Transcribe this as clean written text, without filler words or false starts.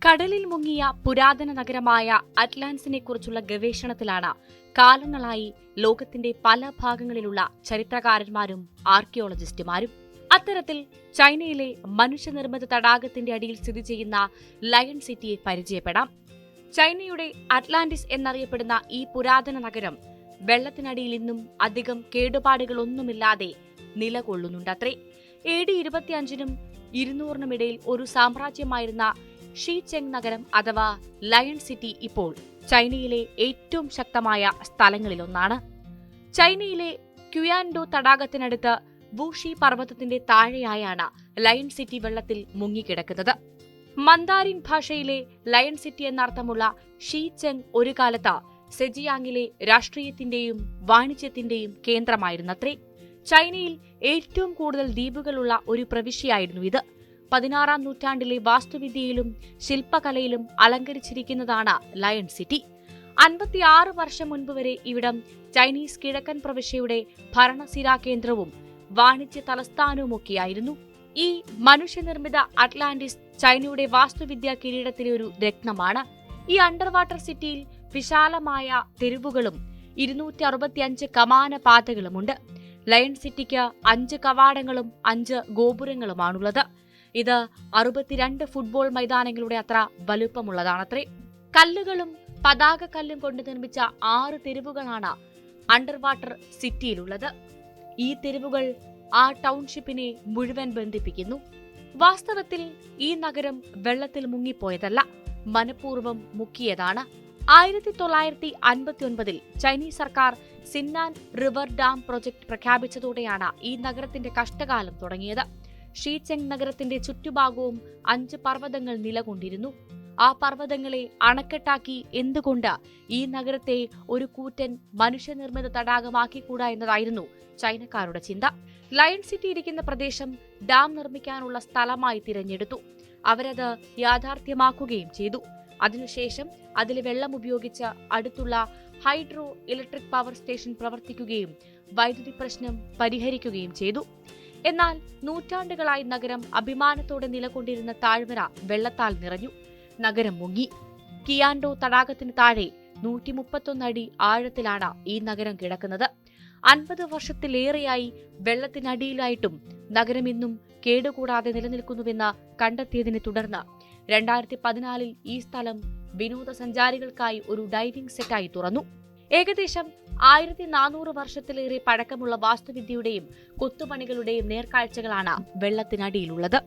കടലിൽ മുങ്ങിയ പുരാതന നഗരമായ അറ്റ്ലാന്റിസിനെ കുറിച്ചുള്ള ഗവേഷണത്തിലാണ് കാലങ്ങളായി ലോകത്തിന്റെ പല ഭാഗങ്ങളിലുള്ള ചരിത്രകാരന്മാരും ആർക്കിയോളജിസ്റ്റുമാരും. അത്തരത്തിൽ ചൈനയിലെ മനുഷ്യനിർമ്മിത തടാകത്തിന്റെ അടിയിൽ സ്ഥിതി ചെയ്യുന്ന ലയൺ സിറ്റിയെ പരിചയപ്പെടാം. ചൈനയുടെ അറ്റ്ലാന്റിസ് എന്നറിയപ്പെടുന്ന ഈ പുരാതന നഗരം വെള്ളത്തിനടിയിൽ ഇന്നും അധികം കേടുപാടുകളൊന്നുമില്ലാതെ നിലകൊള്ളുന്നുണ്ടത്രേ. AD 25-നും 200-നും ഇടയിൽ ഒരു സാമ്രാജ്യമായിരുന്ന ഷീചെങ് നഗരം അഥവാ ലയൺ സിറ്റി ഇപ്പോൾ ചൈനയിലെ ഏറ്റവും ശക്തമായ സ്ഥലങ്ങളിലൊന്നാണ്. ചൈനയിലെ ക്യുയാൻഡോ തടാകത്തിനടുത്ത് വൂഷി പർവ്വതത്തിന്റെ താഴെയായാണ് ലയൺ സിറ്റി വെള്ളത്തിൽ മുങ്ങിക്കിടക്കുന്നത്. മന്ദാരിൻ ഭാഷയിലെ ലയൺ സിറ്റി എന്നർത്ഥമുള്ള ഷീചെങ് ഒരു കാലത്ത് സെജിയാങ്ങിലെ രാഷ്ട്രീയത്തിന്റെയും വാണിജ്യത്തിന്റെയും കേന്ദ്രമായിരുന്നത്രേ. ചൈനയിൽ ഏറ്റവും കൂടുതൽ ദ്വീപുകളുള്ള ഒരു പ്രവിശ്യയായിരുന്നു ഇത്. 16-ാം നൂറ്റാണ്ടിലെ വാസ്തുവിദ്യയിലും ശില്പകലയിലും അലങ്കരിച്ചിരിക്കുന്നതാണ് ലയൺ സിറ്റി. 56 വർഷം മുൻപ് വരെ ഇവിടം ചൈനീസ് കിഴക്കൻ പ്രവിശ്യയുടെ ഭരണസിരാ കേന്ദ്രവും വാണിജ്യ തലസ്ഥാനവുമൊക്കെയായിരുന്നു. ഈ മനുഷ്യനിർമ്മിത അറ്റ്ലാന്റിസ് ചൈനയുടെ വാസ്തുവിദ്യാ കിരീടത്തിലെ ഒരു രത്നമാണ്. ഈ അണ്ടർ വാട്ടർ സിറ്റിയിൽ വിശാലമായ തെരുവുകളും 265 കമാന പാതകളുമുണ്ട്. ലയൺ സിറ്റിക്ക് 5 കവാടങ്ങളും 5 ഗോപുരങ്ങളുമാണുള്ളത്. ഇത് 62 ഫുട്ബോൾ മൈതാനങ്ങളുടെ അത്ര വലുപ്പമുള്ളതാണത്രേ. കല്ലുകളും പതാക കല്ലും കൊണ്ട് നിർമ്മിച്ച 6 തെരുവുകളാണ് അണ്ടർ വാട്ടർ സിറ്റിയിലുള്ളത്. ഈ തെരുവുകൾ ആ ടൗൺഷിപ്പിനെ മുഴുവൻ ബന്ധിപ്പിക്കുന്നു. വാസ്തവത്തിൽ ഈ നഗരം വെള്ളത്തിൽ മുങ്ങിപ്പോയതല്ല, മനഃപൂർവ്വം മുക്കിയതാണ്. 1959-ൽ ചൈനീസ് സർക്കാർ സിന്നാൻ റിവർ ഡാം പ്രൊജക്ട് പ്രഖ്യാപിച്ചതോടെയാണ് ഈ നഗരത്തിന്റെ കഷ്ടകാലം തുടങ്ങിയത്. ഷീചെങ് നഗരത്തിന്റെ ചുറ്റുഭാഗവും 5 പർവ്വതങ്ങൾ നിലകൊണ്ടിരുന്നു. ആ പർവ്വതങ്ങളെ അണക്കെട്ടാക്കി എന്തുകൊണ്ട് ഈ നഗരത്തെ ഒരു കൂറ്റൻ മനുഷ്യനിർമ്മിത തടാകമാക്കിക്കൂടാ എന്നതായിരുന്നു ചൈനക്കാരുടെ ചിന്ത. ലയൺ സിറ്റി ഇരിക്കുന്ന പ്രദേശം ഡാം നിർമ്മിക്കാനുള്ള സ്ഥലമായി തിരഞ്ഞെടുത്തു. അവരത് യാഥാർത്ഥ്യമാക്കുകയും ചെയ്തു. അതിനുശേഷം അതിലെ വെള്ളം ഉപയോഗിച്ച് അടുത്തുള്ള ഹൈഡ്രോ ഇലക്ട്രിക് പവർ സ്റ്റേഷൻ പ്രവർത്തിക്കുകയും വൈദ്യുതി പ്രശ്നം പരിഹരിക്കുകയും ചെയ്തു. എന്നാൽ നൂറ്റാണ്ടുകളായി നഗരം അഭിമാനത്തോടെ നിലകൊണ്ടിരുന്ന താഴ്വര വെള്ളത്താൽ നിറഞ്ഞു. നഗരം മുങ്ങി. കിയാൻഡോ തടാകത്തിന് താഴെ 131 അടി ആഴത്തിലാണ് ഈ നഗരം കിടക്കുന്നത്. 50 വർഷത്തിലേറെയായി വെള്ളത്തിനടിയിലായിട്ടും നഗരം ഇന്നും കേടുകൂടാതെ നിലനിൽക്കുന്നുവെന്ന് കണ്ടെത്തിയതിനെ തുടർന്ന് 2014-ൽ ഈ സ്ഥലം വിനോദസഞ്ചാരികൾക്കായി ഒരു ഡൈവിംഗ് സെറ്റായി തുറന്നു. ഏകദേശം 1400 വർഷത്തിലേറെ പഴക്കമുള്ള വാസ്തുവിദ്യയുടെയും കൊത്തുപണികളുടെയും നേർക്കാഴ്ചകളാണ് വെള്ളത്തിനടിയിലുള്ളത്.